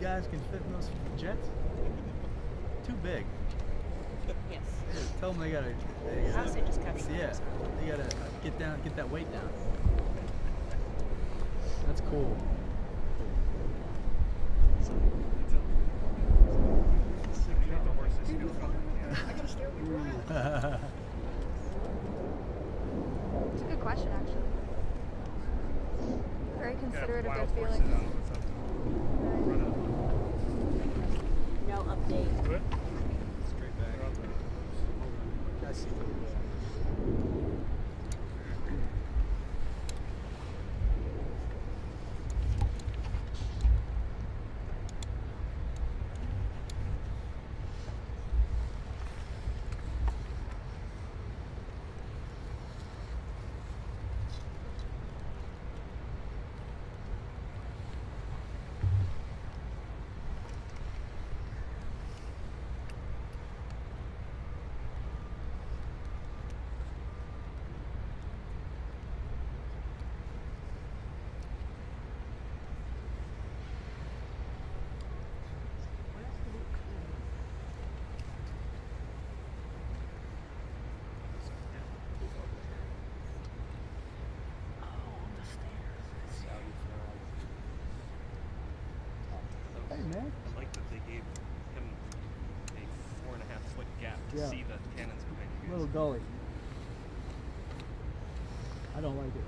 guys can fit in those jets? Too big. Yes. Yeah, tell them they gotta Honestly, just capture yeah, they gotta get that weight down. That's cool. It's a good question, actually. Very considerate of their feelings. No update. Good. Straight back. I see. Hey, man. I like that they gave him a 4.5-foot gap to Yeah. see the cannons behind you guys. Little gully. I don't like it.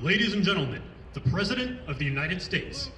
Ladies and gentlemen, the President of the United States.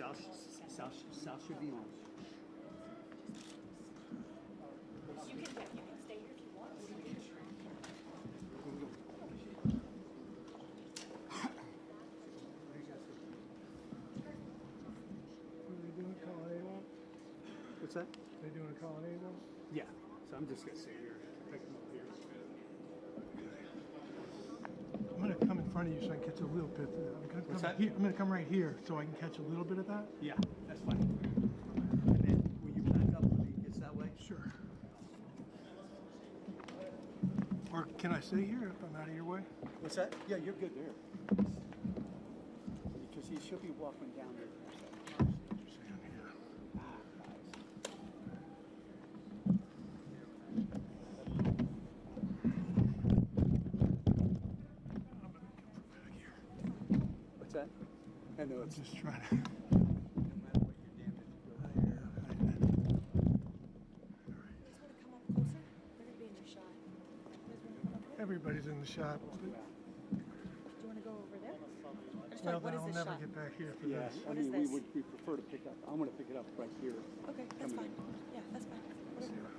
South should be on. You can stay here if you want. Are they doing colonnade one? What's that? Are they doing a colonnade one? Yeah. So I'm just gonna sit here, pick them up here. I'm gonna come in front of you so I can catch a little bit. What's that? I'm gonna come right here so I can catch a little bit of that. Yeah, that's fine. And then when you back up, when he gets that way. Sure. Or can I sit here if I'm out of your way? What's that? Yeah, you're good there. Because he should be walking down there. What's that? I know it's Just trying to. no matter what you're damned if you go there. Just want to come up closer. They're going to be in your shot. You guys want to come up here? Everybody's in the shot. Do you want to go over there? I just Well, thought, what then is I'll this never shot? get back here for Yeah, this. I What mean, is this? we prefer to pick up. I'm going to pick it up right here. Okay, that's Coming fine. Yeah, that's fine. Whatever.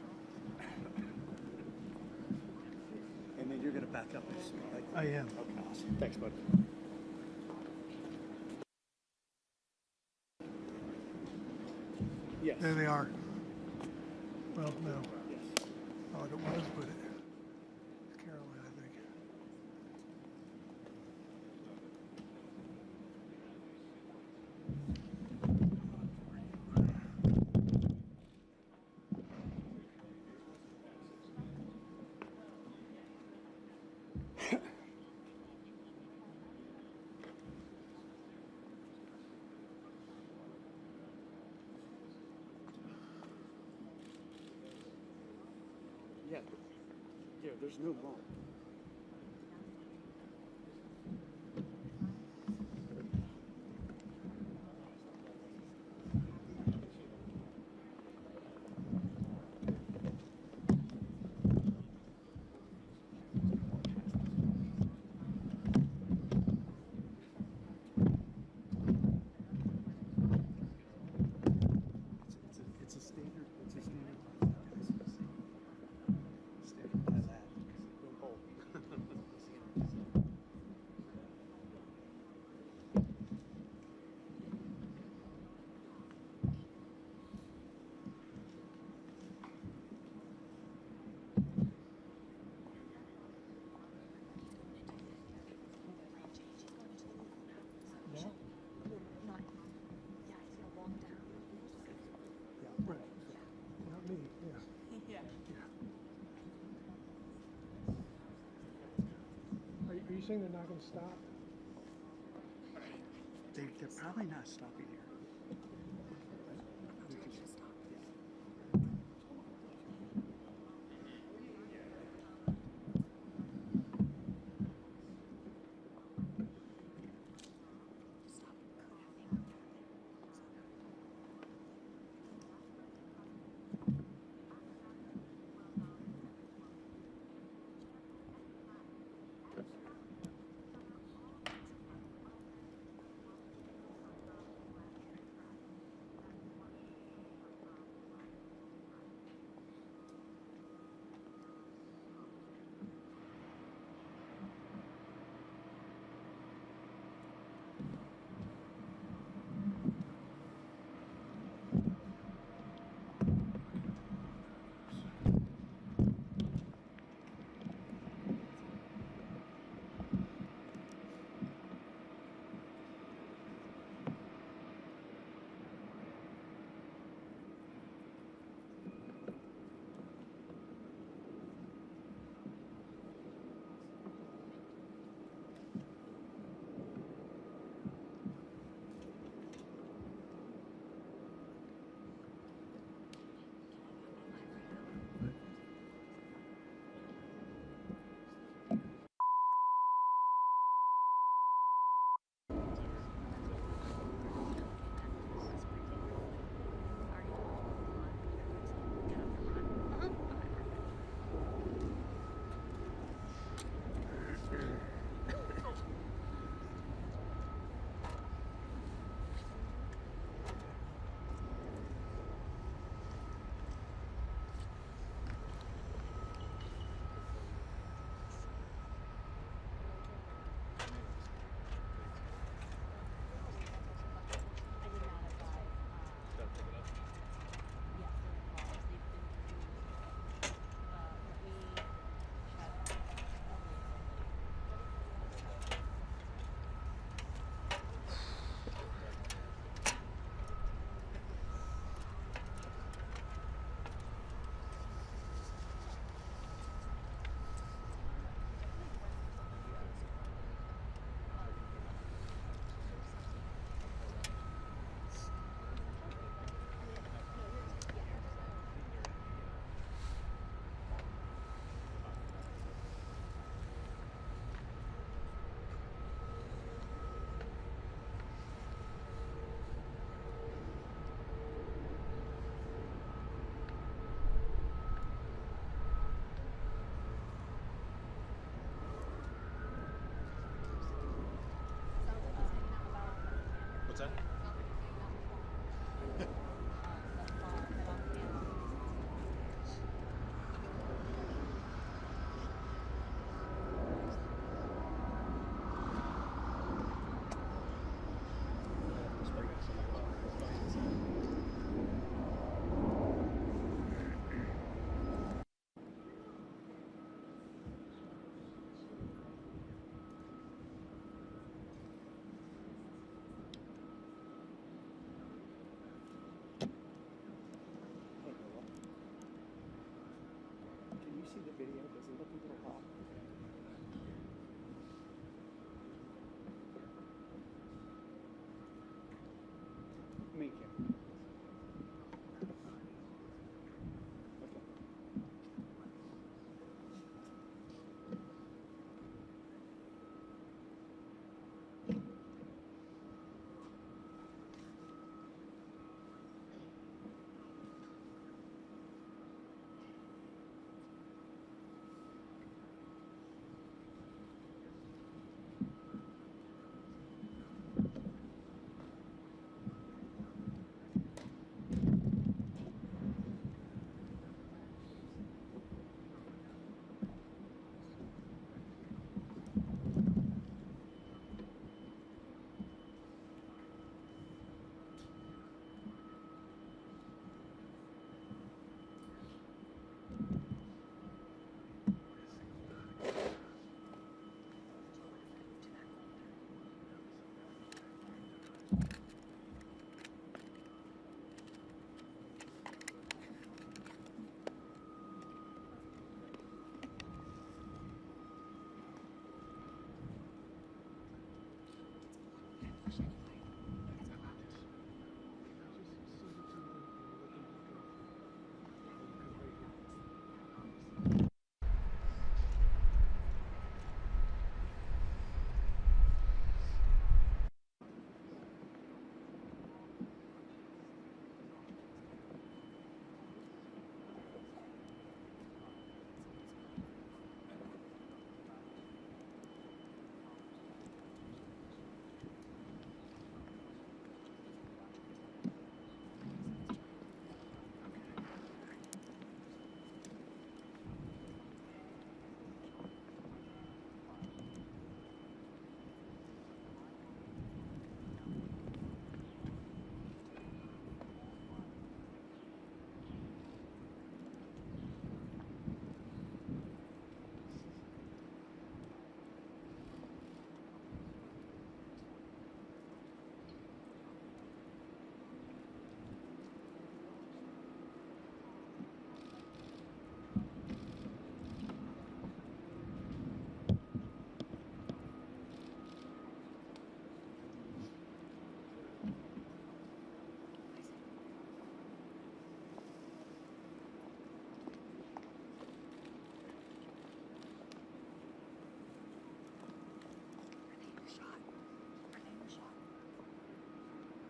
And then you're going to back up this way. Right? I am. Okay, awesome. Thanks, bud. Yes. There they are. Well, no. Yes. Oh, it was, but it's Caroline, I think. Yeah. Yeah, there's no wrong. It's a standard. It's a standard. Standard by that. Don't hold. Yeah? Not. Yeah, he's going to walk down. Yeah, right. Not me, yeah. Yeah. Are you saying they're not going to stop? They're probably not stopping here. see the video? Does it look a little off? Me too.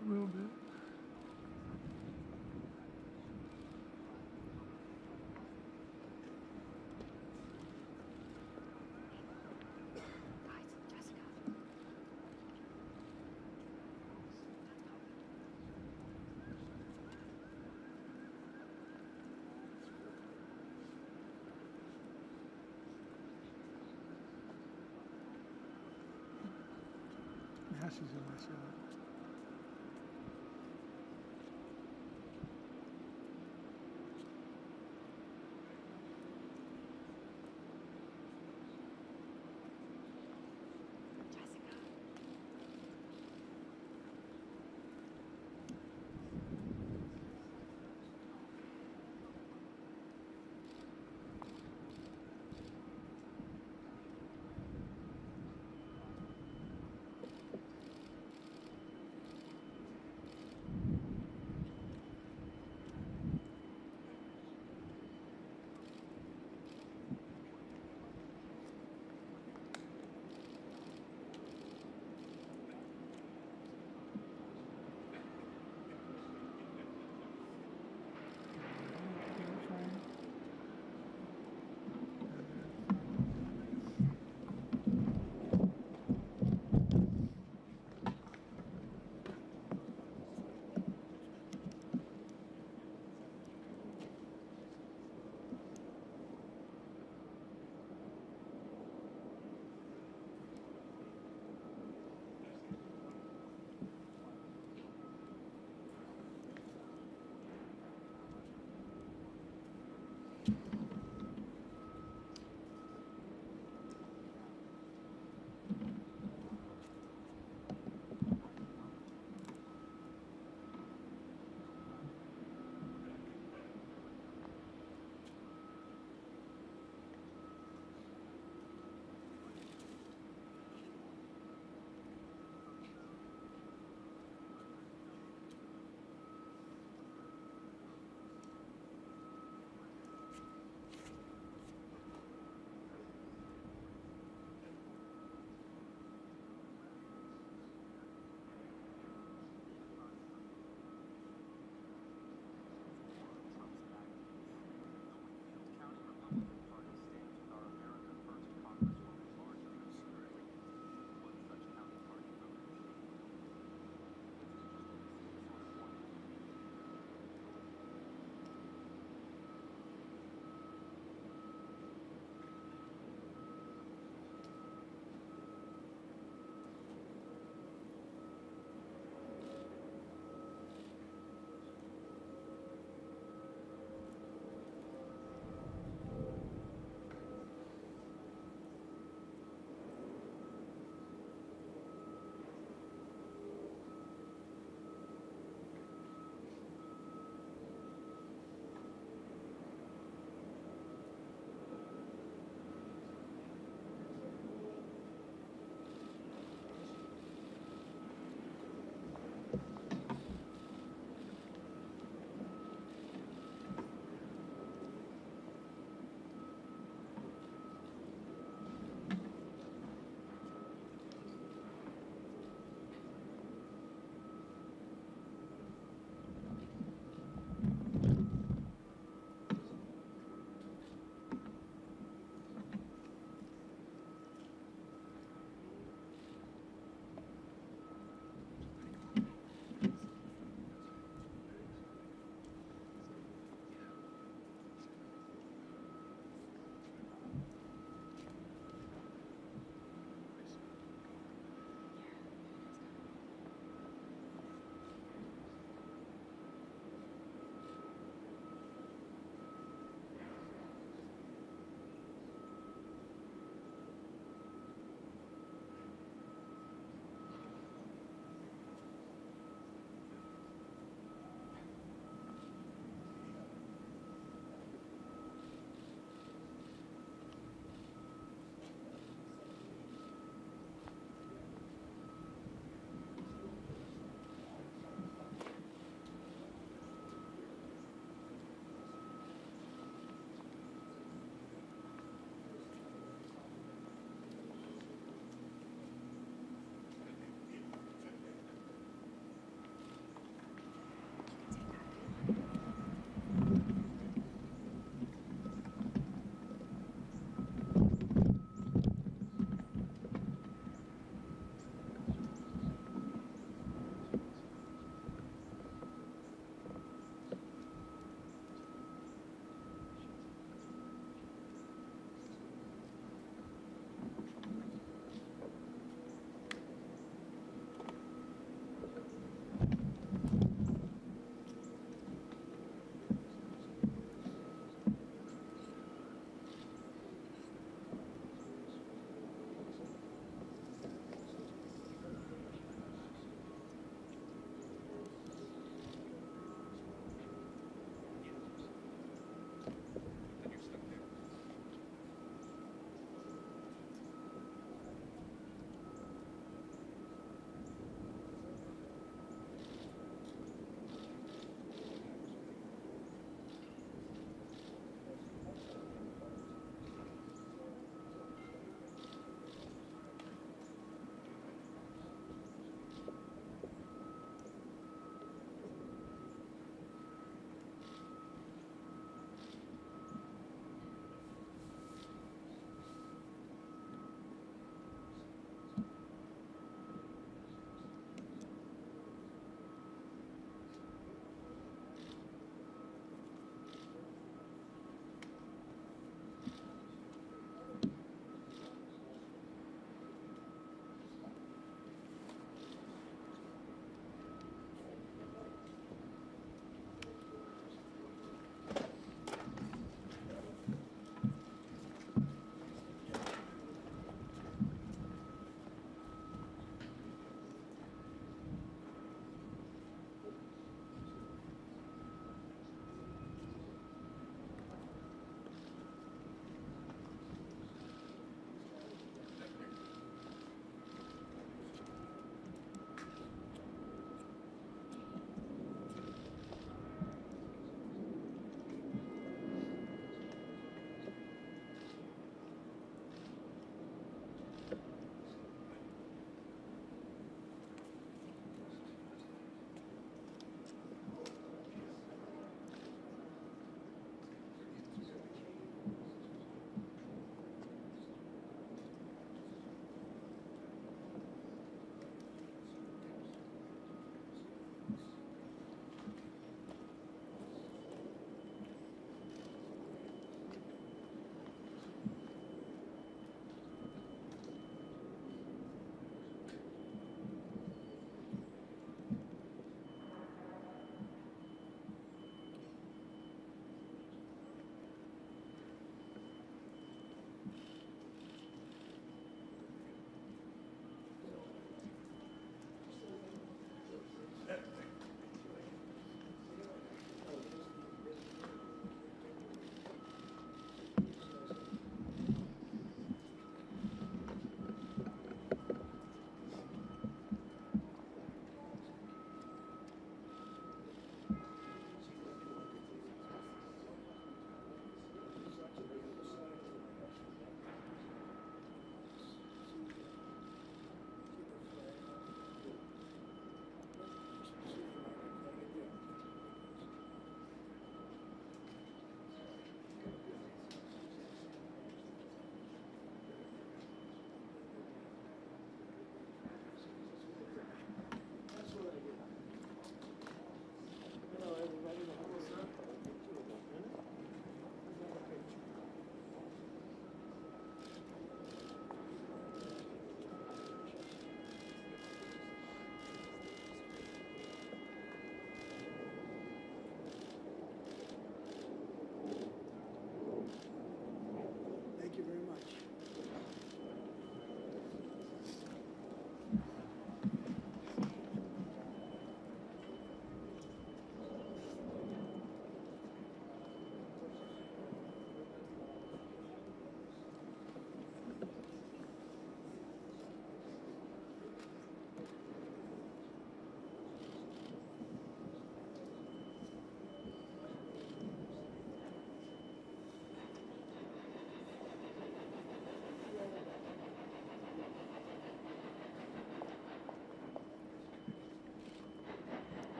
A little bit. Now she's in my shot.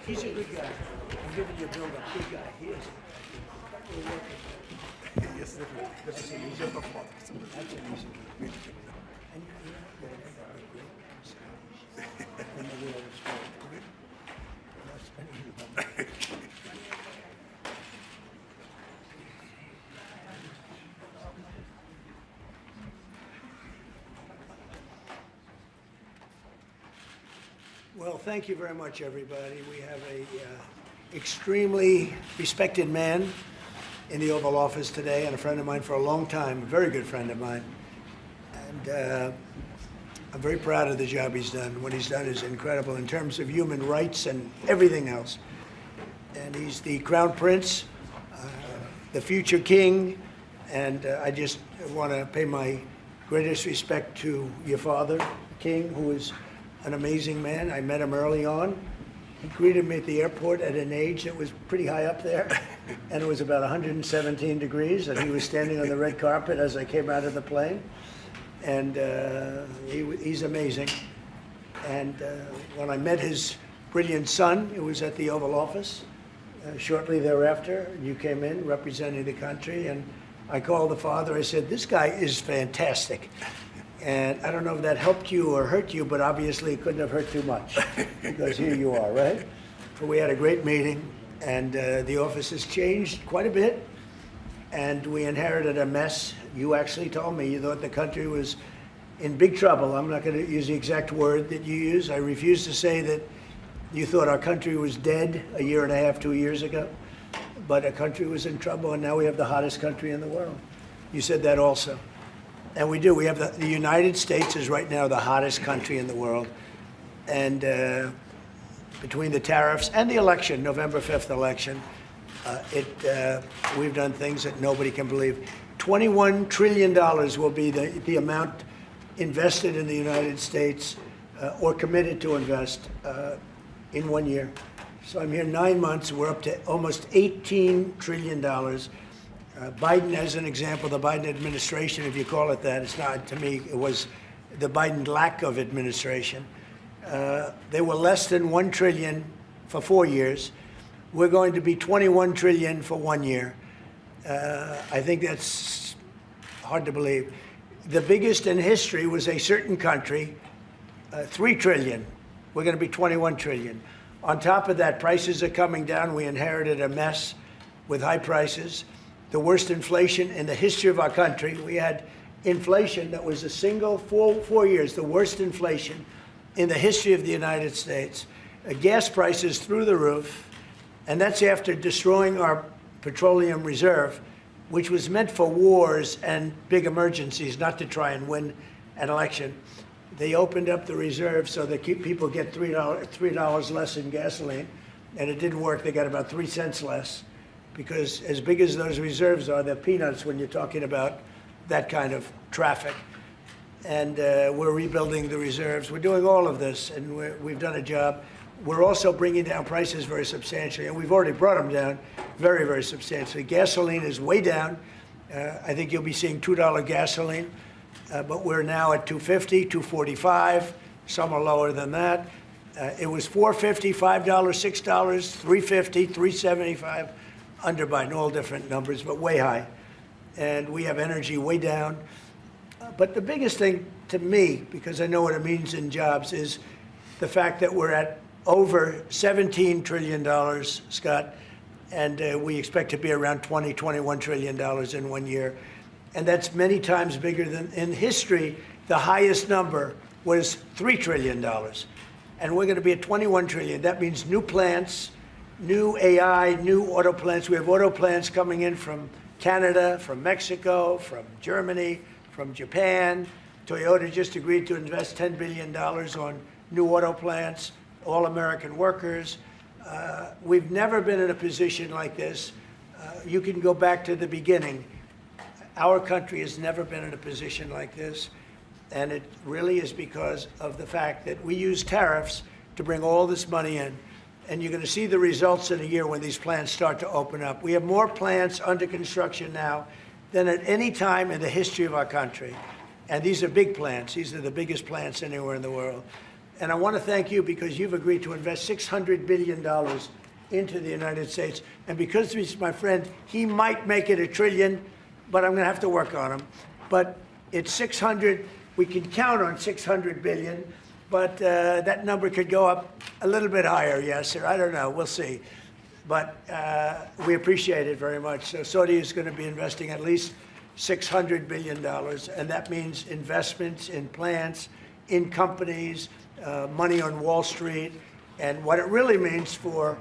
He's a good guy. I'm giving you a build-up. Good guy. He is. Yes, definitely. That's an easier performance. That's an easy one. And you know, and you will respond. Not spending your money. Well, thank you very much, everybody. We have a extremely respected man in the Oval Office today, and a friend of mine for a long time, a very good friend of mine. And I'm very proud of the job he's done. What he's done is incredible in terms of human rights and everything else. And he's the Crown Prince, the future king, and I just want to pay my greatest respect to your father, the king, who is an amazing man. I met him early on. He greeted me at the airport at an age that was pretty high up there, and it was about 117 degrees, and he was standing on the red carpet as I came out of the plane. And he's amazing. And when I met his brilliant son, it was at the Oval Office. Shortly thereafter, you came in representing the country, and I called the father. I said, "This guy is fantastic." And I don't know if that helped you or hurt you, but obviously it couldn't have hurt too much, because here you are, right? But we had a great meeting, and the office has changed quite a bit, and we inherited a mess. You actually told me you thought the country was in big trouble. I'm not going to use the exact word that you use. I refuse to say that you thought our country was dead a year and a half, 2 years ago, but our country was in trouble, and now we have the hottest country in the world. You said that also. And we do. We have the United States is right now the hottest country in the world. And between the tariffs and the election, November 5th election, we've done things that nobody can believe. $21 trillion will be the amount invested in the United States or committed to invest in 1 year. So I'm here 9 months. We're up to almost $18 trillion. Biden, as an example, the Biden administration, if you call it that, it's not, to me, it was the Biden lack of administration. They were less than $1 trillion for 4 years. We're going to be $21 trillion for 1 year. I think that's hard to believe. The biggest in history was a certain country, $3 trillion. We're going to be $21 trillion. On top of that, prices are coming down. We inherited a mess with high prices. The worst inflation in the history of our country. We had inflation that was a single 4 years, the worst inflation in the history of the United States. Gas prices through the roof, and that's after destroying our petroleum reserve, which was meant for wars and big emergencies, not to try and win an election. They opened up the reserve so that people get $3 less in gasoline, and it didn't work. They got about 3 cents less, because as big as those reserves are, they're peanuts when you're talking about that kind of traffic. And we're rebuilding the reserves. We're doing all of this, and we've done a job. We're also bringing down prices very substantially, and we've already brought them down very, very substantially. Gasoline is way down. I think you'll be seeing $2 gasoline, but we're now at $2.50, $2.45. Some are lower than that. It was $4.50, $5, $6, $3.50, $3.75. Under Biden, all different numbers, but way high. And we have energy way down. But the biggest thing to me, because I know what it means in jobs, is the fact that we're at over $17 trillion, Scott, and we expect to be around $21 trillion in 1 year. And that's many times bigger than, in history, the highest number was $3 trillion. And we're going to be at $21 trillion. That means new plants, new AI, new auto plants. We have auto plants coming in from Canada, from Mexico, from Germany, from Japan. Toyota just agreed to invest $10 billion on new auto plants, all American workers. We've never been in a position like this. You can go back to the beginning. Our country has never been in a position like this. And it really is because of the fact that we use tariffs to bring all this money in. And you're going to see the results in a year when these plants start to open up. We have more plants under construction now than at any time in the history of our country. And these are big plants. These are the biggest plants anywhere in the world. And I want to thank you because you've agreed to invest $600 billion into the United States. And because he's my friend, he might make it $1 trillion, but I'm going to have to work on him. But it's 600. We can count on 600 billion, but that number could go up a little bit higher, yes, sir. I don't know. We'll see. But we appreciate it very much. So Saudi is going to be investing at least $600 billion, and that means investments in plants, in companies, money on Wall Street, and what it really means for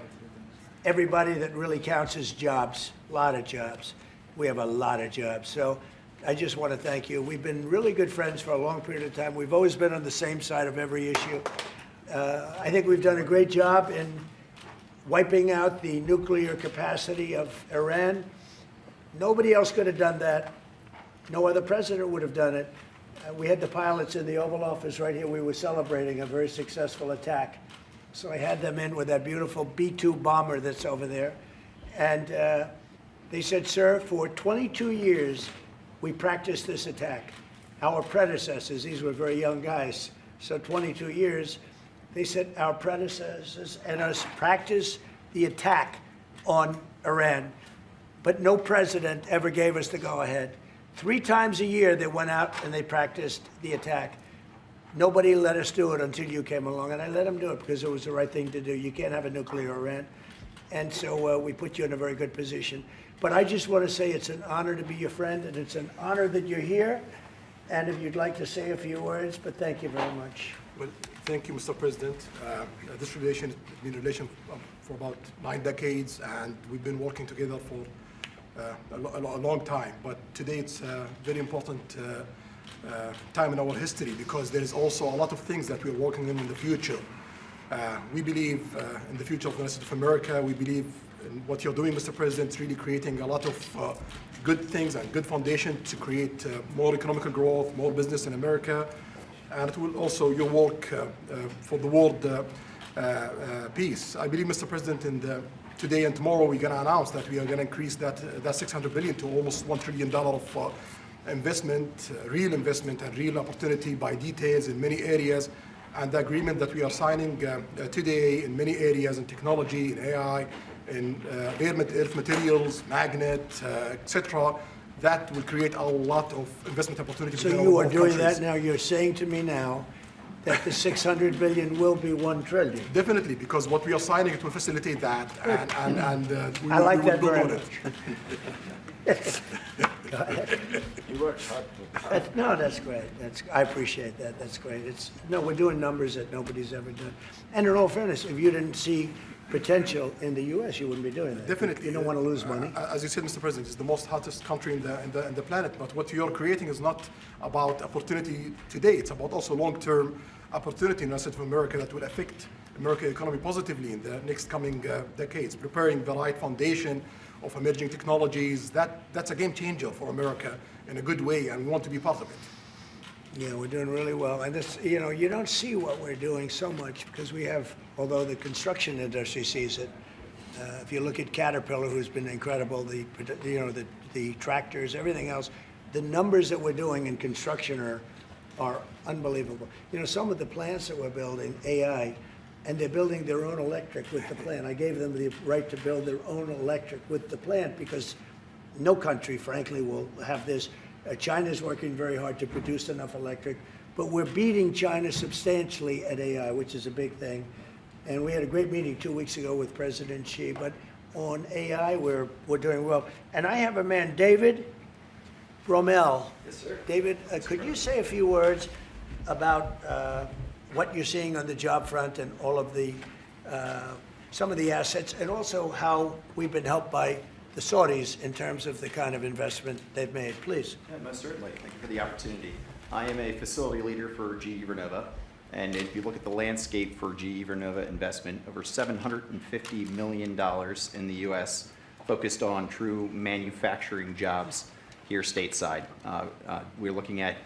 everybody that really counts is jobs, a lot of jobs. We have a lot of jobs. So I just want to thank you. We've been really good friends for a long period of time. We've always been on the same side of every issue. I think we've done a great job in wiping out the nuclear capacity of Iran. Nobody else could have done that. No other president would have done it. We had the pilots in the Oval Office right here. We were celebrating a very successful attack. So I had them in with that beautiful B-2 bomber that's over there. And they said, sir, for 22 years, we practiced this attack. Our predecessors, these were very young guys, so 22 years, they said our predecessors and us practiced the attack on Iran, but no president ever gave us the go-ahead. 3 times a year they went out and they practiced the attack. Nobody let us do it until you came along, and I let them do it because it was the right thing to do. You can't have a nuclear Iran. And so we put you in a very good position. But I just want to say it's an honor to be your friend, and it's an honor that you're here. And if you'd like to say a few words, but thank you very much. Well, thank you, Mr. President. This relation has been a relation for about 9 decades, and we've been working together for a long time. But today it's a very important time in our history because there is also a lot of things that we're working in the future. We believe in the future of the United States of America. We believe in what you're doing, Mr. President, really creating a lot of good things and good foundation to create more economic growth, more business in America. And it will also your work for the world peace. I believe, Mr. President, today and tomorrow we're going to announce that we are going to increase that $600 billion to almost $1 trillion of investment, real investment and real opportunity by details in many areas. And the agreement that we are signing today in many areas in technology, in AI, in earth materials, magnet, etc., that will create a lot of investment opportunities. So you are doing that now. You're saying to me now that the 600 billion will be 1 trillion. Definitely, because what we are signing, it will facilitate that, and we I like will that build very on much. it. Go ahead. You worked hard. No, that's great. I appreciate that. That's great. We're doing numbers that nobody's ever done. And in all fairness, if you didn't see potential in the U.S., you wouldn't be doing that. Definitely. You don't want to lose money. As you said, Mr. President, it's the most hottest country in the planet. But what you're creating is not about opportunity today. It's about also long-term opportunity in the United States of America that will affect American economy positively in the next coming decades. Preparing the right foundation of emerging technologies, that's a game changer for America in a good way, and we want to be part of it. Yeah, we're doing really well. And this, you don't see what we're doing so much because we have, although the construction industry sees it. If you look at Caterpillar, who's been incredible, the tractors, everything else, the numbers that we're doing in construction are unbelievable. Some of the plants that we're building, AI, and they're building their own electric with the plant. I gave them the right to build their own electric with the plant because no country, frankly, will have this. China's working very hard to produce enough electric, but we're beating China substantially at AI, which is a big thing. And we had a great meeting 2 weeks ago with President Xi, but on AI, we're doing well. And I have a man, David Rommel. Yes, sir. David, could you say a few words about what you're seeing on the job front and all of the, some of the assets, and also how we've been helped by the Saudis in terms of the kind of investment they've made, please. Yeah, most certainly. Thank you for the opportunity. I am a facility leader for GE Vernova, and if you look at the landscape for GE Vernova investment, over $750 million in the U.S. focused on true manufacturing jobs here stateside. We're looking at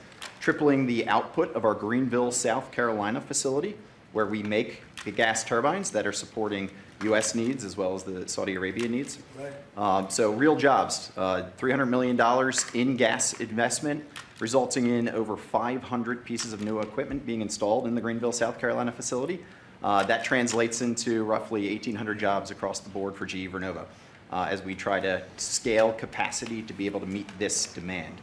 tripling the output of our Greenville, South Carolina facility where we make the gas turbines that are supporting U.S. needs as well as the Saudi Arabia needs. Right. So real jobs, $300 million in gas investment, resulting in over 500 pieces of new equipment being installed in the Greenville, South Carolina facility. That translates into roughly 1,800 jobs across the board for GE Vernova as we try to scale capacity to be able to meet this demand.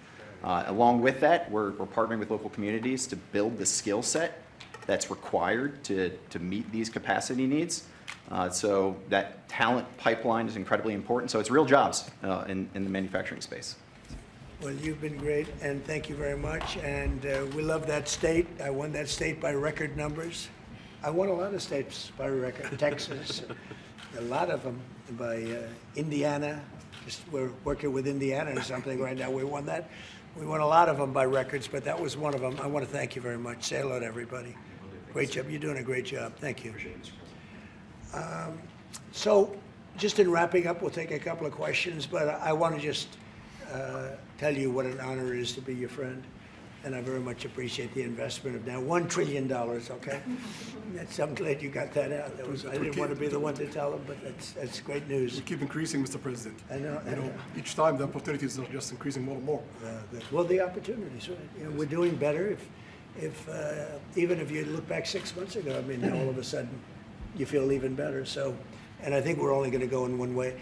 Along with that, we're partnering with local communities to build the skill set that's required to meet these capacity needs. So that talent pipeline is incredibly important. So it's real jobs in the manufacturing space. Well, you've been great, and thank you very much. And we love that state. I won that state by record numbers. I won a lot of states by record. Texas, a lot of them by Indiana. We're working with Indiana or something right now. We won that. We won a lot of them by records, but that was one of them. I want to thank you very much. Say hello to everybody. Great job. You're doing a great job. Thank you. So just in wrapping up, we'll take a couple of questions, but I want to just tell you what an honor it is to be your friend. And I very much appreciate the investment of now $1 trillion, okay? I'm glad you got that out. I didn't want to be the one to tell them, but that's great news. We keep increasing, Mr. President. I know. Each time the opportunities are just increasing more and more. Well, the opportunities, right? You know, we're doing better. Even if you look back 6 months ago, I mean, now all of a sudden you feel even better. So, and I think we're only going to go in one way.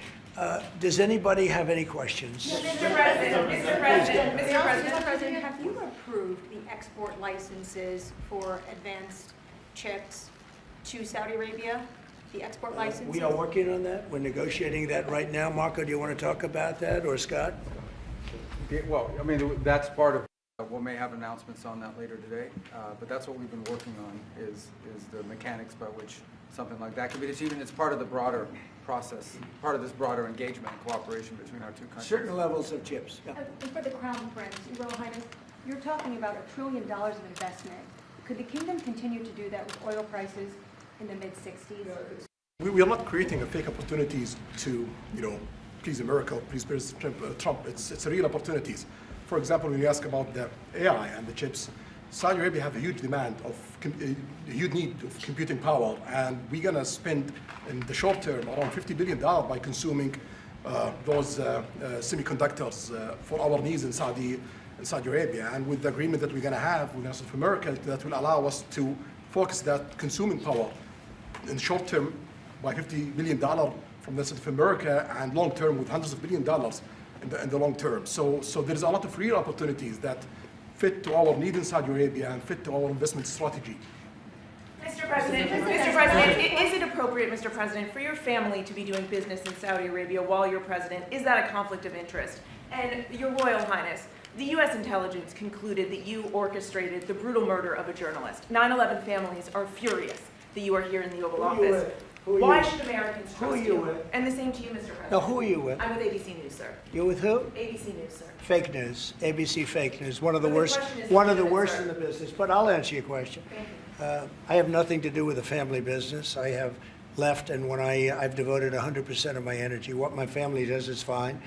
Does anybody have any questions? Mr. President, have you approved the export licenses for advanced chips to Saudi Arabia? The export licenses? We are working on that. We're negotiating that right now. Marco, do you want to talk about that, or Scott? Okay, well, I mean, that's part of, we may have announcements on that later today, but that's what we've been working on is the mechanics by which something like that could be achieved, and it's part of the broader process, part of this broader engagement and cooperation between our two countries. Certain levels of chips. Yeah. And for the Crown Prince, Your Royal Highness, you're talking about $1 trillion of investment. Could the kingdom continue to do that with oil prices in the mid-60s? We are not creating a fake opportunities to, please America, please President Trump. It's real opportunities. For example, when you ask about the AI and the chips, Saudi Arabia have a huge demand of, a huge need of computing power, and we're going to spend in the short term around $50 billion by consuming those semiconductors for our needs in Saudi Arabia. And with the agreement that we're going to have with South America, that will allow us to focus that consuming power in the short term by $50 billion from the South America, and long term with hundreds of billions of dollars in the long term. So there's a lot of real opportunities that fit to our need in Saudi Arabia and fit to our investment strategy. Mr. President, is it appropriate, Mr. President, for your family to be doing business in Saudi Arabia while you're president? Is that a conflict of interest? And Your Royal Highness, the U.S. intelligence concluded that you orchestrated the brutal murder of a journalist. 9/11 families are furious that you are here in the Oval Office. Why should Americans trust you? And the same to you, Mr. President. Now, who are you with? I'm with ABC News, sir. You're with who? ABC News, sir. Fake news. ABC fake news. One of the But the worst. question is One of the legitimate, worst sir. in the business. But I'll answer your question. Thank you. I have nothing to do with the family business. I have left, and when I've devoted 100% of my energy. What my family does is fine.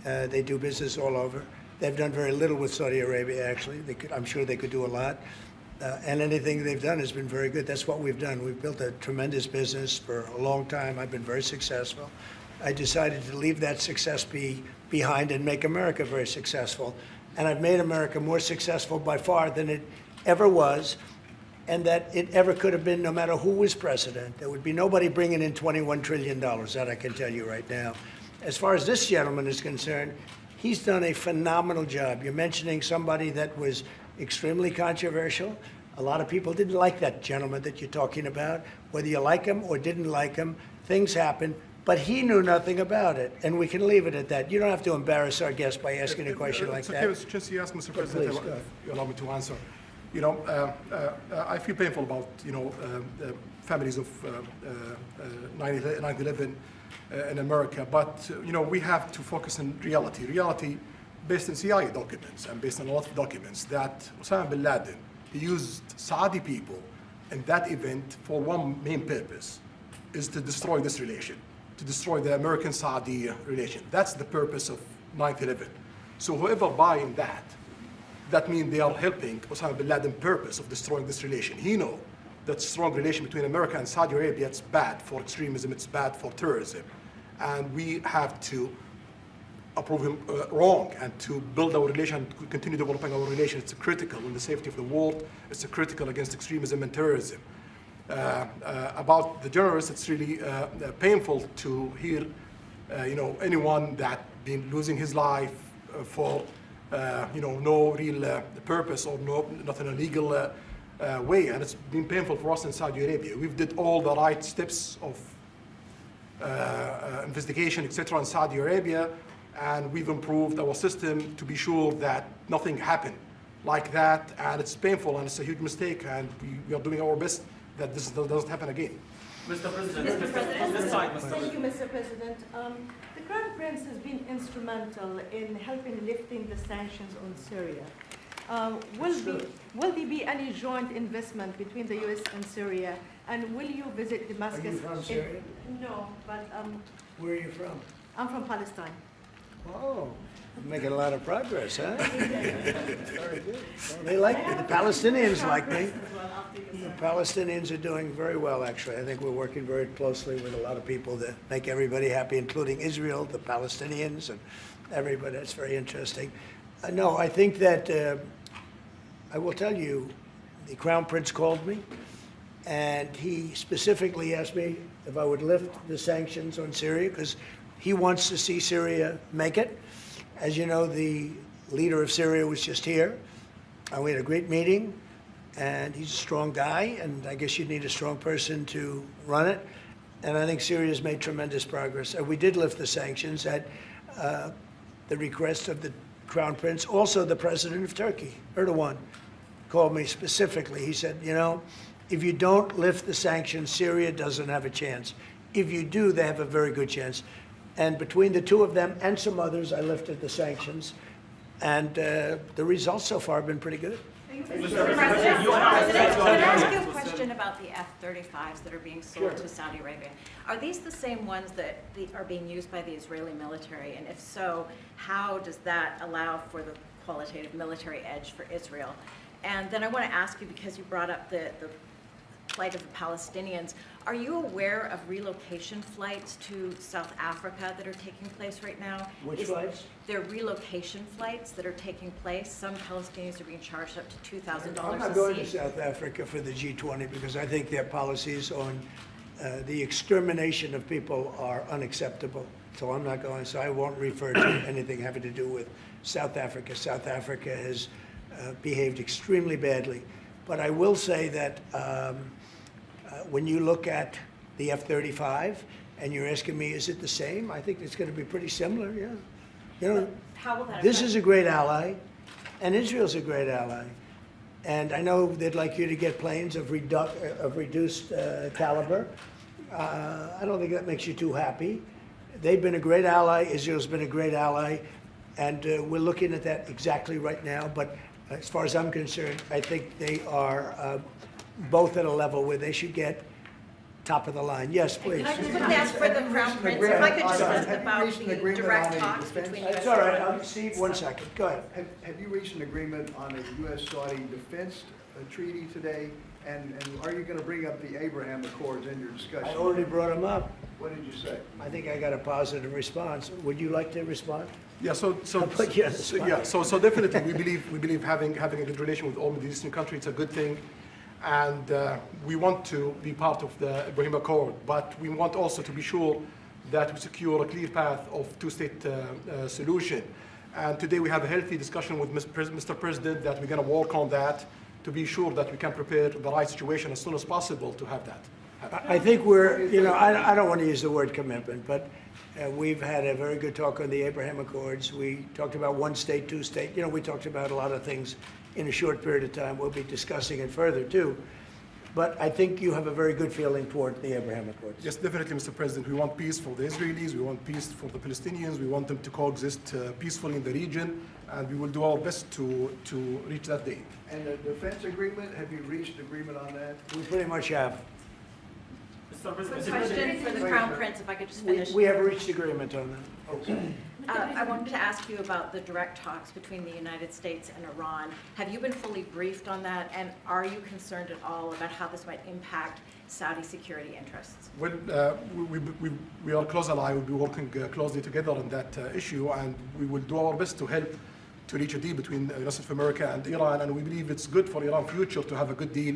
They do business all over. They've done very little with Saudi Arabia, actually. I'm sure they could do a lot. And anything they've done has been very good. That's what we've done. We've built a tremendous business for a long time. I've been very successful. I decided to leave that success behind and make America very successful. And I've made America more successful by far than it ever was, and that it ever could have been, no matter who was president. There would be nobody bringing in $21 trillion, that I can tell you right now. As far as this gentleman is concerned, he's done a phenomenal job. You're mentioning somebody that was extremely controversial. A lot of people didn't like that gentleman that you're talking about. Whether you like him or didn't like him, things happen. But he knew nothing about it, and we can leave it at that. You don't have to embarrass our guest by asking a question like that. Okay, since you asked, Mr. President, please, if you allow me to answer. I feel painful about the families of 9/11 in America, but we have to focus on reality. Reality based on CIA documents and based on a lot of documents that Osama bin Laden used Saudi people in that event for one main purpose, is to destroy this relation, to destroy the American-Saudi relation. That's the purpose of 9/11. So whoever buy in that means they are helping Osama bin Laden's purpose of destroying this relation. He knows that strong relation between America and Saudi Arabia, it's bad for extremism, it's bad for terrorism. And we have to approve him wrong and to build our relation, to continue developing our relation. It's critical in the safety of the world. It's critical against extremism and terrorism. About the journalists, it's really painful to hear, anyone that been losing his life for, no real purpose or not in a legal way. And it's been painful for us in Saudi Arabia. We've did all the right steps of investigation, etc. in Saudi Arabia, and we've improved our system to be sure that nothing happened like that. And it's painful and it's a huge mistake, and we are doing our best that this doesn't happen again. Mr. President. Mr. President. This side, Mr. Thank President. you, Mr. President. The Crown Prince has been instrumental in helping lifting the sanctions on Syria. Will there be any joint investment between the U.S. and Syria? And will you visit Damascus? Are you from Syria? No, but Where are you from? I'm from Palestine. Oh, you're making a lot of progress, huh? Very good. Well, they like me. The Palestinians like me. The Palestinians are doing very well, actually. I think we're working very closely with a lot of people that make everybody happy, including Israel, the Palestinians, and everybody. It's very interesting. No, I think that I will tell you, the Crown Prince called me, and he specifically asked me if I would lift the sanctions on Syria, because he wants to see Syria make it. As you know, the leader of Syria was just here, and we had a great meeting, and he's a strong guy, and I guess you need a strong person to run it. And I think Syria's made tremendous progress. We did lift the sanctions at the request of the Crown Prince. Also, the president of Turkey, Erdogan, called me specifically. He said, if you don't lift the sanctions, Syria doesn't have a chance. If you do, they have a very good chance. And between the two of them and some others, I lifted the sanctions. And the results so far have been pretty good. Mr. President, can I ask you a question about the F-35s that are being sold to Saudi Arabia? Are these the same ones that are being used by the Israeli military? And if so, how does that allow for the qualitative military edge for Israel? And then I want to ask you, because you brought up the plight of the Palestinians, are you aware of relocation flights to South Africa that are taking place right now? Which flights? There are relocation flights that are taking place. Some Palestinians are being charged up to $2,000 a seat. I'm not going to South Africa for the G20 because I think their policies on the extermination of people are unacceptable. So I'm not going, so I won't refer to anything having to do with South Africa. South Africa has behaved extremely badly. But I will say that when you look at the F-35 and you're asking me, is it the same? I think it's going to be pretty similar, yeah. How will that This is a great ally, and Israel's a great ally. And I know they'd like you to get planes of reduced caliber. I don't think that makes you too happy. They've been a great ally. Israel's been a great ally. And we're looking at that exactly right now. But as far as I'm concerned, I think they are both at a level where they should get top of the line. Yes, please. Can I just quickly ask for the Crown Prince, if I could just ask about the direct talks between U.S. It's all right. Steve, 1 second. Go ahead. Have you reached an agreement on a U.S.-Saudi defense treaty today? And are you going to bring up the Abraham Accords in your discussion? I already brought them up. What did you say? I think I got a positive response. Would you like to respond? Yeah, so definitely we believe having a good relation with all Middle Eastern countries is a good thing, and we want to be part of the Ibrahim Accord, but we want also to be sure that we secure a clear path of two-state solution. And today we have a healthy discussion with Mr. President that we're going to work on that to be sure that we can prepare the right situation as soon as possible to have that happen. I think we're, I don't want to use the word commitment, but we've had a very good talk on the Abraham Accords. We talked about one state, two state. We talked about a lot of things in a short period of time. We'll be discussing it further, too. But I think you have a very good feeling toward the Abraham Accords. Yes, definitely, Mr. President. We want peace for the Israelis. We want peace for the Palestinians. We want them to coexist peacefully in the region. And we will do our best to reach that day. And the defense agreement, have you reached agreement on that? We pretty much have. Question for the Crown Prince, if I could just finish. We have reached agreement on that. I wanted to ask you about the direct talks between the United States and Iran. Have you been fully briefed on that, and are you concerned at all about how this might impact Saudi security interests? Well, we are close ally. We'll be working closely together on that issue, and we will do our best to help to reach a deal between the United States of America and Iran. And we believe it's good for Iran's future to have a good deal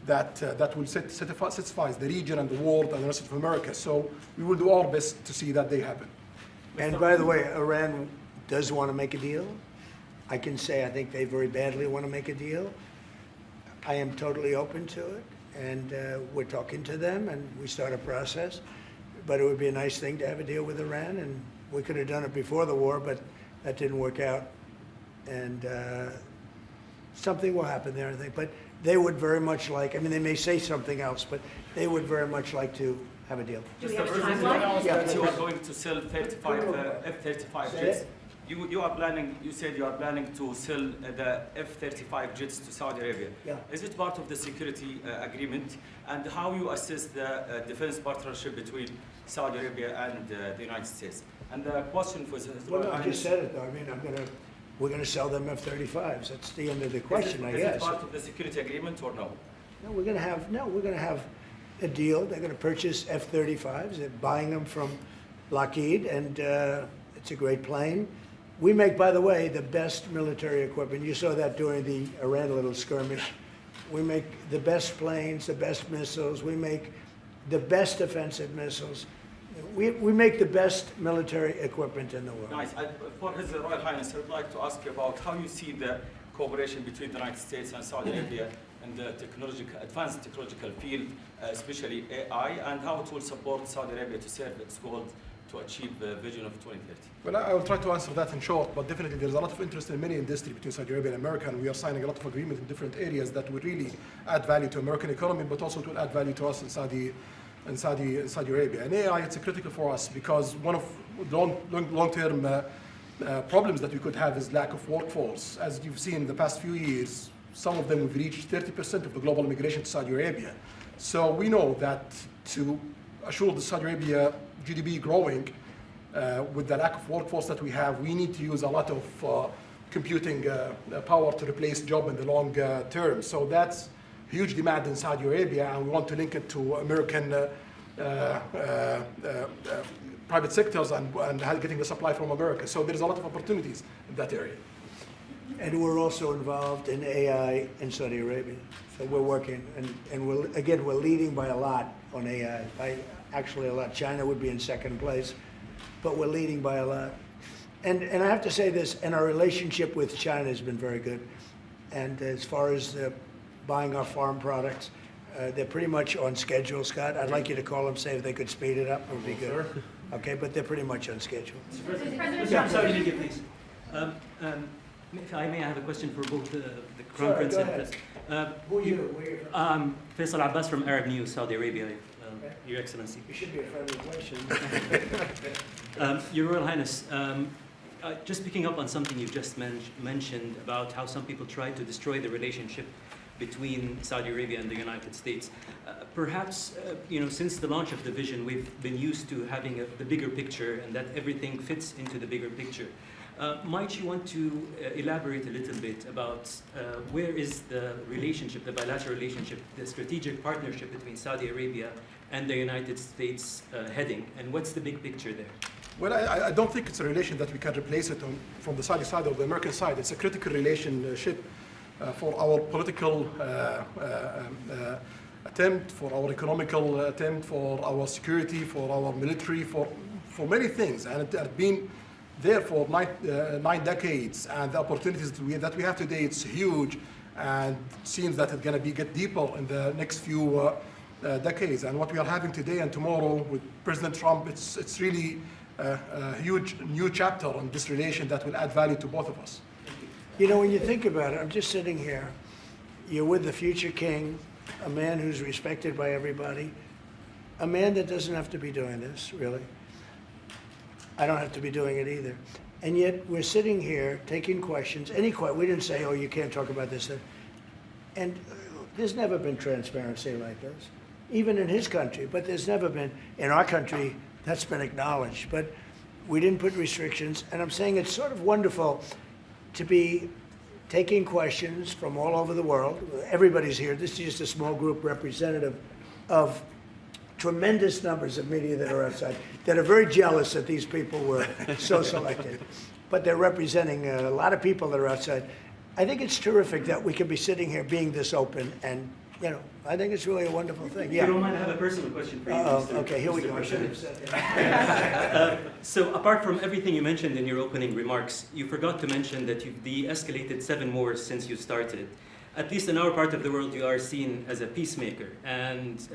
that will satisfy the region and the world and the United States of America. So we will do our best to see that they happen. And by the way, Iran does want to make a deal. I can say I think they very badly want to make a deal. I am totally open to it, and we're talking to them, and we start a process. But it would be a nice thing to have a deal with Iran, and we could have done it before the war, but that didn't work out. And something will happen there, I think. But they would very much like, I mean, they may say something else, but they would very much like to have a deal. Mr. President, you announced that you are going to sell 35 F-35 jets. You are planning, you said you are planning to sell the F-35 jets to Saudi Arabia. Yeah. Is it part of the security agreement? And how you assess the defense partnership between Saudi Arabia and the United States? And the question was... Well, no, I just said it, though. I mean, we're going to sell them F-35s. That's the end of the question, I guess. Is it part of the security agreement or no? No, we're going to have a deal. They're going to purchase F-35s. They're buying them from Lockheed, and it's a great plane. We make, by the way, the best military equipment. You saw that during the Iran little skirmish. We make the best planes, the best missiles. We make the best offensive missiles. We make the best military equipment in the world. Nice. For His Royal Highness, I would like to ask you about how you see the cooperation between the United States and Saudi Arabia in the advanced technological field, especially AI, and how it will support Saudi Arabia to serve its goal to achieve the vision of 2030. Well, I will try to answer that in short, but definitely there's a lot of interest in many industries between Saudi Arabia and America, and we are signing a lot of agreements in different areas that will really add value to American economy, but also to add value to us in Saudi Arabia. And AI, it's critical for us because one of the long-term problems that we could have is lack of workforce. As you've seen in the past few years, some of them have reached 30% of the global immigration to Saudi Arabia. So we know that to assure the Saudi Arabia GDP growing with the lack of workforce that we have, we need to use a lot of computing power to replace job in the long term. So that's huge demand in Saudi Arabia, and we want to link it to American private sectors and getting the supply from America. So there's a lot of opportunities in that area. And we're also involved in AI in Saudi Arabia. So we're working, and we're leading by a lot on AI. Actually a lot. China would be in second place, but we're leading by a lot. And I have to say this, and our relationship with China has been very good. And as far as buying our farm products, they're pretty much on schedule, Scott. I'd like you to call them, say if they could speed it up, it would be good. Okay, but they're pretty much on schedule. I'm sorry, media, please. If I may, I have a question for both the Crown Prince and President. Who are you? Where are you from? I'm Faisal Abbas from Arab News, Saudi Arabia, Your Excellency. You should be a friendly question. Your Royal Highness, just picking up on something you've just mentioned about how some people try to destroy the relationship between Saudi Arabia and the United States. Perhaps, since the launch of the vision, we've been used to having the bigger picture and that everything fits into the bigger picture. Might you want to elaborate a little bit about where is the relationship, the bilateral relationship, the strategic partnership between Saudi Arabia and the United States heading, and what's the big picture there? Well, I don't think it's a relation that we can replace it from the Saudi side or the American side. It's a critical relationship for our political attempt, for our economical attempt, for our security, for our military, for many things. And it has been there for 9 decades, and the opportunities that we have today, it's huge, and it seems that it's going to get deeper in the next few decades. And what we are having today and tomorrow with President Trump, it's really a huge new chapter on this relation that will add value to both of us. You know, when you think about it, I'm just sitting here. You're with the future king, a man who's respected by everybody, a man that doesn't have to be doing this, really. I don't have to be doing it either. And yet we're sitting here taking questions, we didn't say, oh, you can't talk about this. And there's never been transparency like this. even in his country. But there's never been, in our country, that's been acknowledged. But we didn't put restrictions. And I'm saying it's sort of wonderful to be taking questions from all over the world. Everybody's here. This is just a small group representative of tremendous numbers of media that are outside, that are very jealous that these people were so selected. But they're representing a lot of people that are outside. I think it's terrific that we can be sitting here being this open, and, you know, I think it's really a wonderful thing. If you don't mind, I have a personal question for you, Mr. Okay, here we Mr. go. I should have President. said that. So apart from everything you mentioned in your opening remarks, you forgot to mention that you've de-escalated 7 wars since you started. At least in our part of the world, you are seen as a peacemaker. And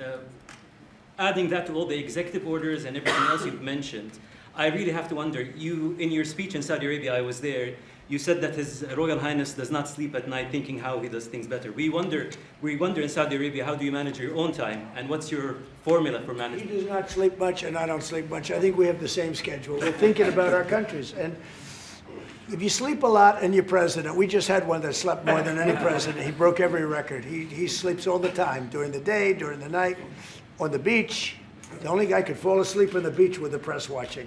adding that to all the executive orders and everything else you've mentioned, I really have to wonder, in your speech in Saudi Arabia, I was there, you said that His Royal Highness does not sleep at night thinking how he does things better. We wonder in Saudi Arabia, how do you manage your own time? And what's your formula for management? He does not sleep much, and I don't sleep much. I think we have the same schedule. We're thinking about our countries. And if you sleep a lot and you're president, we just had one that slept more than any president. He broke every record. He sleeps all the time, during the day, during the night, on the beach. The only guy could fall asleep on the beach with the press watching.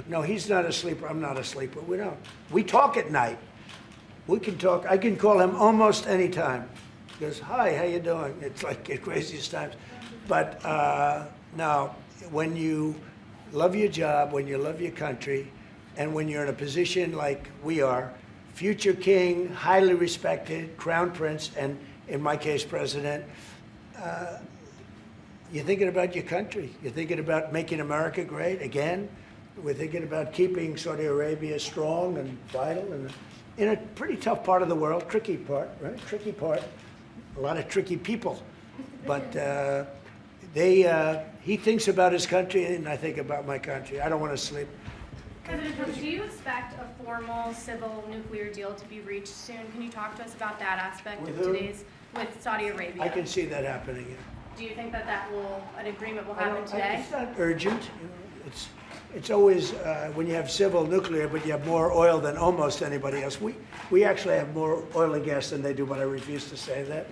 No, he's not a sleeper. I'm not a sleeper. We don't. We talk at night. We can talk. I can call him almost any time. He goes, hi, how you doing? It's like the craziest times. But now, when you love your job, when you love your country, and when you're in a position like we are, future king, highly respected, crown prince, and in my case, president, you're thinking about your country. You're thinking about making America great again. We're thinking about keeping Saudi Arabia strong and vital, and in a pretty tough part of the world, tricky part, right? Tricky part, a lot of tricky people. But he thinks about his country, and I think about my country. I don't want to sleep. President Trump, do you expect a formal civil nuclear deal to be reached soon? Can you talk to us about that aspect With of who? with Saudi Arabia? I can see that happening. Yeah. Do you think that an agreement will happen today? It's not urgent. You know, it's always when you have civil nuclear, but you have more oil than almost anybody else. We actually have more oil and gas than they do, but I refuse to say that.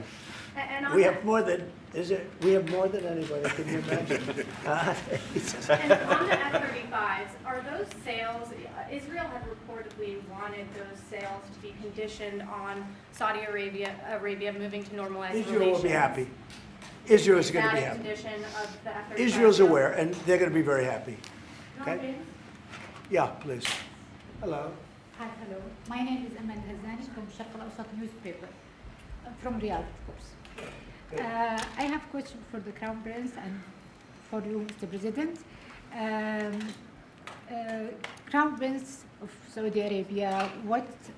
And We have more than anybody. Can you imagine? And on the F-35s, are those sales? Israel had reportedly wanted those sales to be conditioned on Saudi Arabia moving to normalized relations. Israel will be happy. Israel is going to be Is that a happy. condition of the F-35? Israel's aware, and they're going to be very happy. Okay? Okay. Yeah, please. Hello. Hi, hello. My name is Amanda Hazani from Sharq al-Awsat newspaper, from Riyadh, of course. I have a question for the Crown Prince and for you, Mr. President. Crown Prince of Saudi Arabia,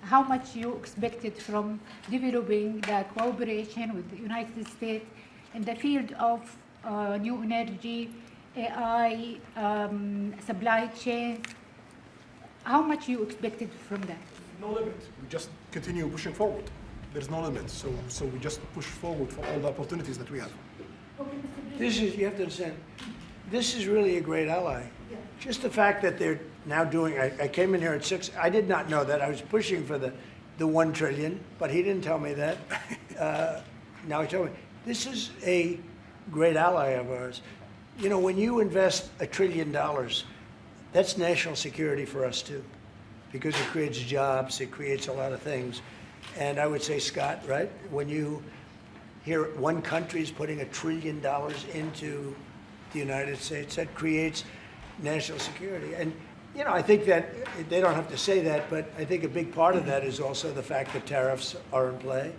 how much you expected from developing the cooperation with the United States in the field of new energy, AI, supply chain? How much you expected from that? No limit. We just continue pushing forward. There's no limit. So we just push forward for all the opportunities that we have. You have to understand, this is really a great ally. Yeah. Just the fact that they're now doing, I came in here at 6, I did not know that. I was pushing for the 1 trillion, but he didn't tell me that. Now he told me. This is a great ally of ours. You know, when you invest $1 trillion, that's national security for us too, because it creates jobs, it creates a lot of things. And I would say, Scott, right, when you hear one country is putting $1 trillion into the United States, that creates national security. And, you know, I think that they don't have to say that, but I think a big part of that is also the fact that tariffs are in play.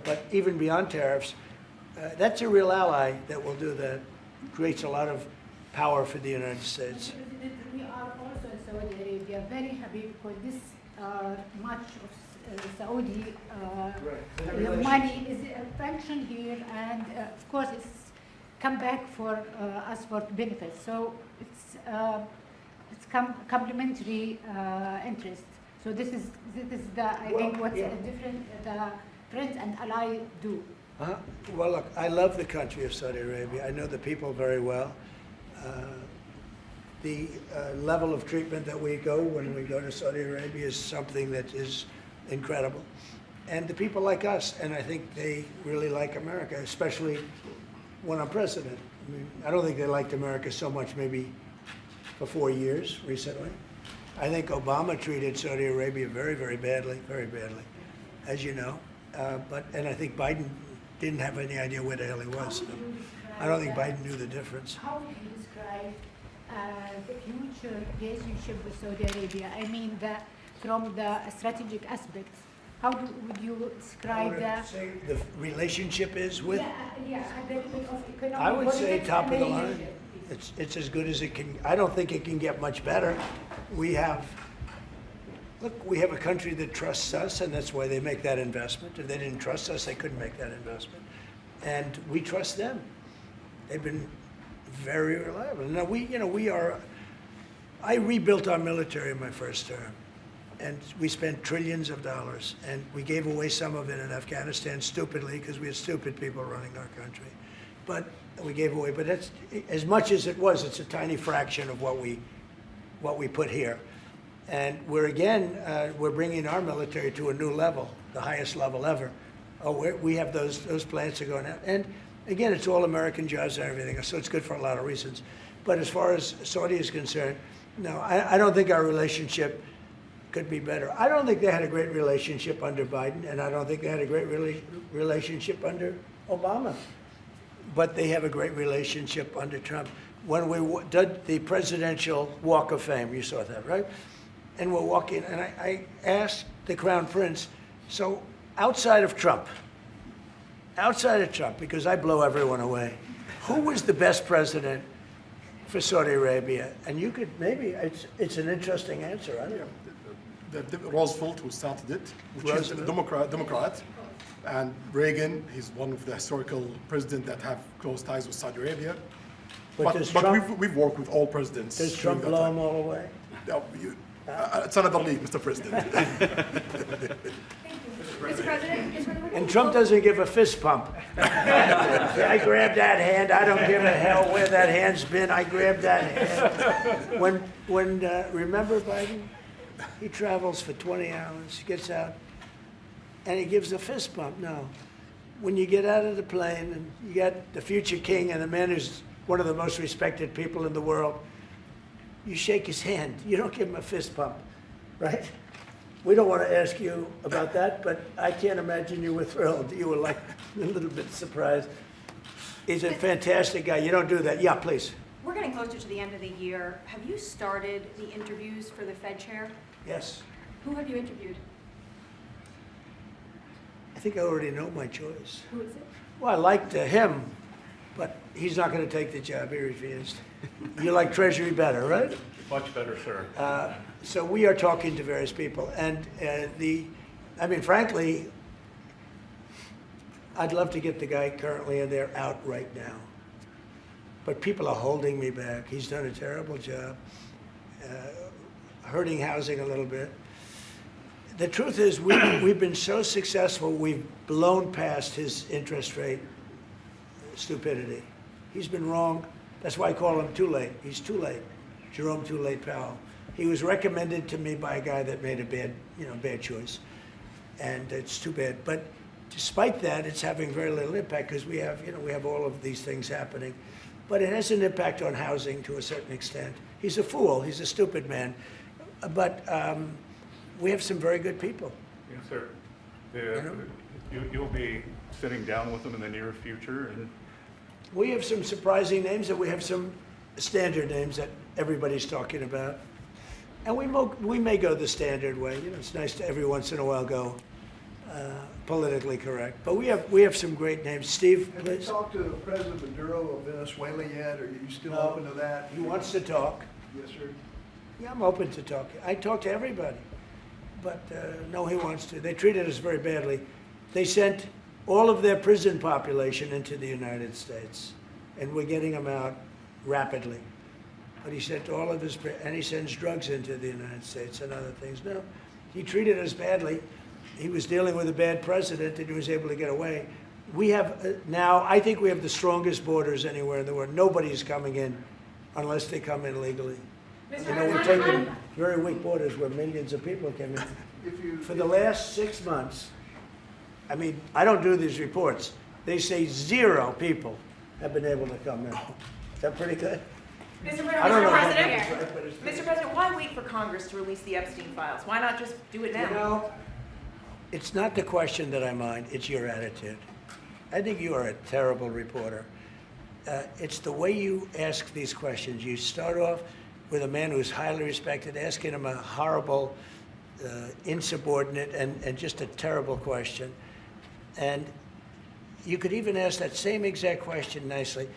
But even beyond tariffs, that's a real ally that will do that. Creates a lot of power for the United States. We are also in Saudi Arabia very happy because this much of Saudi money is functioned here, and of course it's come back for us for benefits. So it's complementary interest. So this is the I think what's different the friends and ally do. Well, look, I love the country of Saudi Arabia. I know the people very well. The level of treatment that we go when we go to Saudi Arabia is something that is incredible. And the people like us, and I think they really like America, especially when I'm president. I mean, I don't think they liked America so much maybe for 4 years recently. I think Obama treated Saudi Arabia very, very badly, as you know. And I think Biden didn't have any idea where the hell he was. So I don't think Biden knew the difference. How would you describe the future relationship with Saudi Arabia? I mean, from the strategic aspects, how would you describe that? Say the relationship is with? Yeah, of economic I would say politics top of and the line. relationship. It's as good as it can. I don't think it can get much better. We have a country that trusts us, and that's why they make that investment. If they didn't trust us, they couldn't make that investment. And we trust them. They've been very reliable. Now I rebuilt our military in my first term, and we spent trillions of dollars, and we gave away some of it in Afghanistan stupidly because we had stupid people running our country. But we gave away, but that's as much as it was. It's a tiny fraction of what we put here, and we're bringing our military to a new level, the highest level ever. We have those plants are going out, and again, it's all American jobs and everything, so it's good for a lot of reasons. But as far as Saudi is concerned, no, I don't think our relationship could be better. I don't think they had a great relationship under Biden, and I don't think they had a great relationship under Obama. But they have a great relationship under Trump. When we did the Presidential Walk of Fame, you saw that, right? And we're walking, and I asked the Crown Prince, so outside of Trump, because I blow everyone away, who was the best president for Saudi Arabia? And you could, maybe, it's an interesting answer, I don't know. Roosevelt, who started it, which is a Democrat. And Reagan, he's one of the historical presidents that have close ties with Saudi Arabia. But we've worked with all presidents. Does Trump blow them all away? No, it's another league, Mr. President. Mr. President, and Trump doesn't give a fist pump. I grabbed that hand. I don't give a hell where that hand's been. I grabbed that hand. Remember Biden? He travels for 20 hours, gets out, and he gives a fist bump. No. When you get out of the plane and you got the future king and the man who's one of the most respected people in the world, you shake his hand. You don't give him a fist bump, right? We don't want to ask you about that, but I can't imagine you were thrilled. You were like a little bit surprised. He's a fantastic guy. You don't do that. Yeah, please. we're getting closer to the end of the year. Have you started the interviews for the Fed chair? Yes. Who have you interviewed? I think I already know my choice. Who is it? Well, I liked him, but he's not going to take the job. He refused. You like Treasury better, right? Much better, sir. So we are talking to various people. And I mean, frankly, I'd love to get the guy currently in there out right now. But people are holding me back. He's done a terrible job, hurting housing a little bit. The truth is, we've been so successful, we've blown past his interest rate stupidity. He's been wrong. That's why I call him too late. He's too late. Jerome Too Late Powell. He was recommended to me by a guy that made a bad choice. And it's too bad. But despite that, it's having very little impact because we have all of these things happening. But it has an impact on housing to a certain extent. He's a fool. He's a stupid man. But we have some very good people. Yes, sir. You'll be sitting down with them in the near future. And we have some surprising names, and we have some standard names that everybody's talking about. And we may go the standard way. You know, it's nice to every once in a while go politically correct. But we have some great names. Steve, please. Have you talked to President Maduro of Venezuela yet? Are you still open to that? He wants to talk. Yes, sir. Yeah, I'm open to talk. I talk to everybody. But no, he wants to. They treated us very badly. They sent all of their prison population into the United States, and we're getting them out rapidly. But he sent all of his, and he sends drugs into the United States and other things. No, he treated us badly. He was dealing with a bad president, and he was able to get away. We have now, I think we have the strongest borders anywhere in the world. Nobody's coming in unless they come in legally. You know, we're taking very weak borders where millions of people came in. For the last 6 months, I mean, I don't do these reports. They say 0 people have been able to come in. Is that pretty good? Mr. I don't know President, if that's right, but it's pretty Mr. President, why wait for Congress to release the Epstein files? Why not just do it now? You know, it's not the question that I mind, it's your attitude. I think you are a terrible reporter. It's the way you ask these questions. You start off with a man who's highly respected, asking him a horrible, insubordinate, and just a terrible question. And you could even ask that same exact question nicely.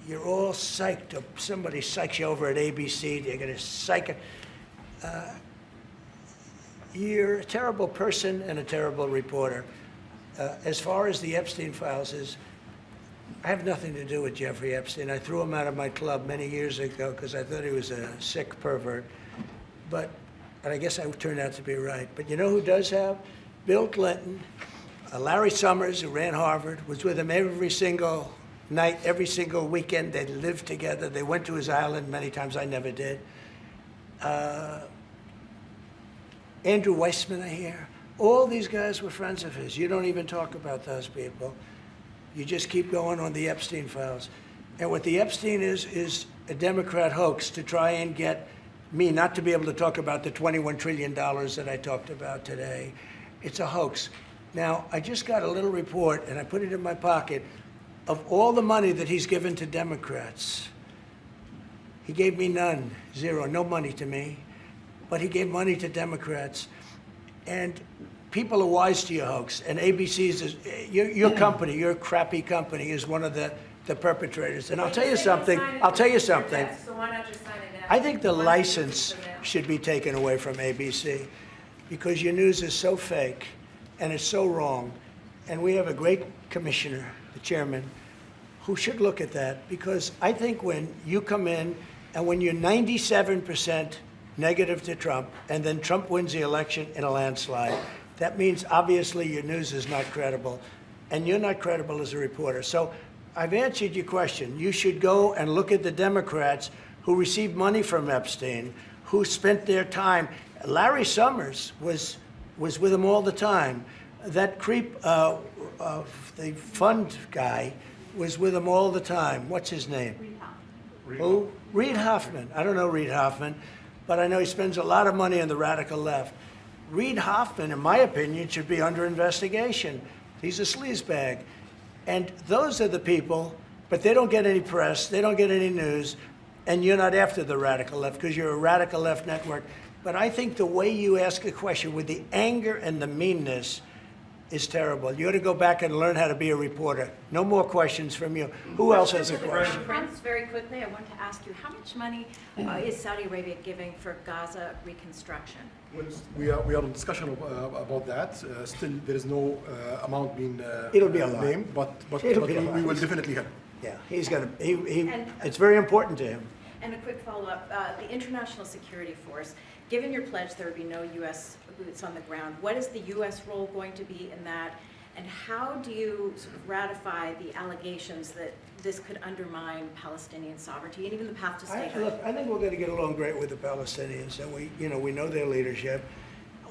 You're all psyched up. Somebody psychs you over at ABC. They're going to psych it. You're a terrible person and a terrible reporter. As far as the Epstein files is, I have nothing to do with Jeffrey Epstein. I threw him out of my club many years ago because I thought he was a sick pervert. And I guess I turned out to be right. But you know who does have? Bill Clinton, Larry Summers, who ran Harvard, was with him every single night, every single weekend. They lived together. They went to his island many times. I never did. Andrew Weissman, I hear. All these guys were friends of his. You don't even talk about those people. You just keep going on the Epstein files. And what the Epstein is a Democrat hoax to try and get me not to be able to talk about the $21 trillion that I talked about today. It's a hoax. Now, I just got a little report, and I put it in my pocket, of all the money that he's given to Democrats. He gave me none, zero, no money to me. But he gave money to Democrats. And people are wise to your hoax. And ABC's, your company, your crappy company, is one of the perpetrators. And I'll tell you something. So why not just sign it now? I think the license should be taken away from ABC because your news is so fake and it's so wrong. And we have a great commissioner, the chairman, who should look at that because I think when you come in and when you're 97% negative to Trump and then Trump wins the election in a landslide, that means obviously your news is not credible and you're not credible as a reporter. So I've answered your question. You should go and look at the Democrats who received money from Epstein, who spent their time. Larry Summers was with him all the time. That creep of the fund guy was with him all the time. What's his name? Reid Hoffman. Who? Reid Hoffman. I don't know Reid Hoffman, but I know he spends a lot of money on the radical left. Reid Hoffman, in my opinion, should be under investigation. He's a sleazebag. And those are the people, but they don't get any press, they don't get any news, and you're not after the radical left because you're a radical left network. But I think the way you ask a question with the anger and the meanness is terrible. You ought to go back and learn how to be a reporter. No more questions from you. Who else has a question? Prince, very quickly, I want to ask you, how much money is Saudi Arabia giving for Gaza reconstruction? We are in discussion about that. Still, there is no amount being It'll be a lot. named, but we will definitely help. Yeah, he's going to, it's very important to him. And a quick follow-up, the International Security Force, given your pledge there would be no U.S. boots on the ground, what is the U.S. role going to be in that? And how do you sort of ratify the allegations that this could undermine Palestinian sovereignty and even the path to statehood? Look, I think we're going to get along great with the Palestinians, and we know their leadership.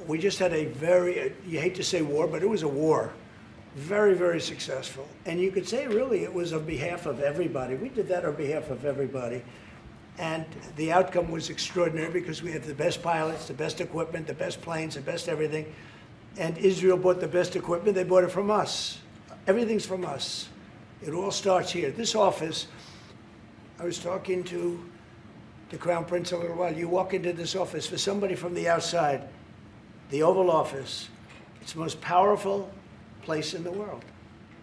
We just had a very, you hate to say war, but it was a war. Very, very successful. And you could say, really, it was on behalf of everybody. We did that on behalf of everybody. And the outcome was extraordinary because we had the best pilots, the best equipment, the best planes, the best everything. And Israel bought the best equipment. They bought it from us. Everything's from us. It all starts here. This office, I was talking to the Crown Prince a little while. You walk into this office, for somebody from the outside, the Oval Office, it's the most powerful place in the world.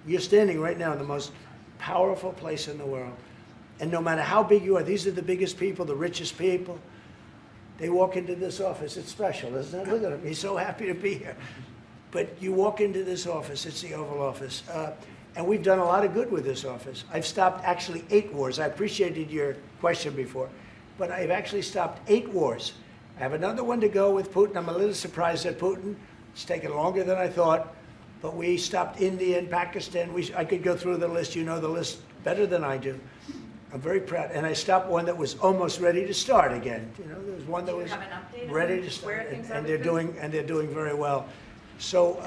You're standing right now in the most powerful place in the world. And no matter how big you are, these are the biggest people, the richest people. They walk into this office. It's special, isn't it? Look at him. He's so happy to be here. But you walk into this office. It's the Oval Office. And we've done a lot of good with this office. I've stopped actually 8 wars. I appreciated your question before. But I've actually stopped 8 wars. I have another one to go with Putin. I'm a little surprised at Putin. It's taken longer than I thought. But we stopped India and Pakistan. I could go through the list. You know the list better than I do. I'm very proud. And I stopped one that was almost ready to start again. You know, there was one that was ready to start. And they're doing very well. So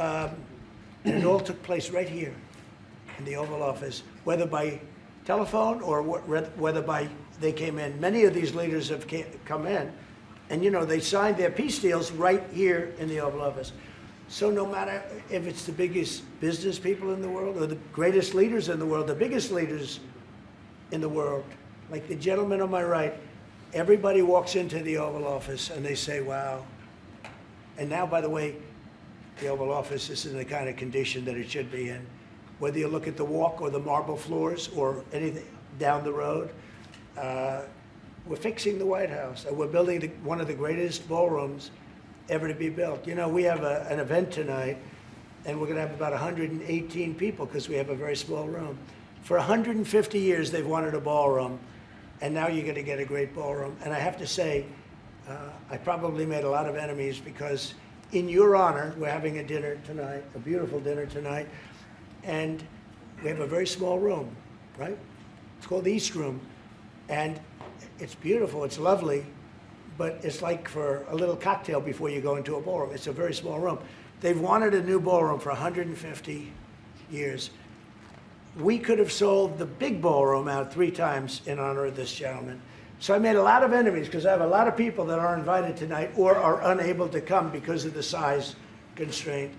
and it all took place right here in the Oval Office, whether by telephone or whether by they came in. Many of these leaders have come in, and they signed their peace deals right here in the Oval Office. So no matter if it's the biggest business people in the world or the greatest leaders in the world, the biggest leaders in the world, like the gentleman on my right, everybody walks into the Oval Office and they say, wow. And now, by the way, the Oval Office is in the kind of condition that it should be in. Whether you look at the walk or the marble floors or anything down the road, we're fixing the White House. We're building one of the greatest ballrooms ever to be built. We have an event tonight, and we're going to have about 118 people because we have a very small room. For 150 years, they've wanted a ballroom, and now you're going to get a great ballroom. And I have to say, I probably made a lot of enemies because in your honor, we're having a dinner tonight, a beautiful dinner tonight, and we have a very small room, right? It's called the East Room, and it's beautiful, it's lovely, but it's like for a little cocktail before you go into a ballroom. It's a very small room. They've wanted a new ballroom for 150 years. We could have sold the big ballroom out 3 times in honor of this gentleman. So I made a lot of enemies because I have a lot of people that are invited tonight or are unable to come because of the size constraint.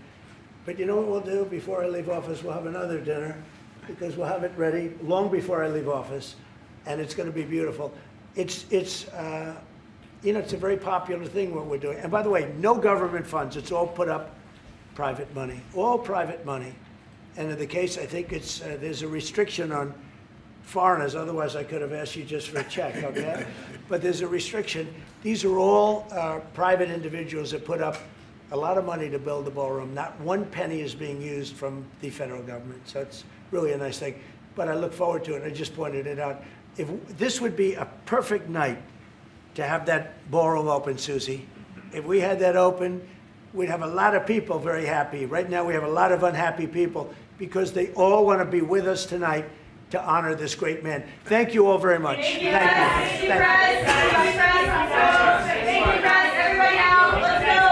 But you know what we'll do before I leave office? We'll have another dinner because we'll have it ready long before I leave office, and it's going to be beautiful. It's a very popular thing what we're doing. And by the way, no government funds. It's all put up private money, all private money. And in the case, I think there's a restriction on foreigners. Otherwise, I could have asked you just for a check, okay? But there's a restriction. These are all private individuals that put up a lot of money to build the ballroom. Not one penny is being used from the federal government. So it's really a nice thing. But I look forward to it. I just pointed it out. This would be a perfect night to have that ballroom open, Susie. If we had that open, we'd have a lot of people very happy. Right now, we have a lot of unhappy people because they all want to be with us tonight to honor this great man. Thank you all very much. Thank you. Thank you, Press. Thank you, Press. Everybody out. Let's go.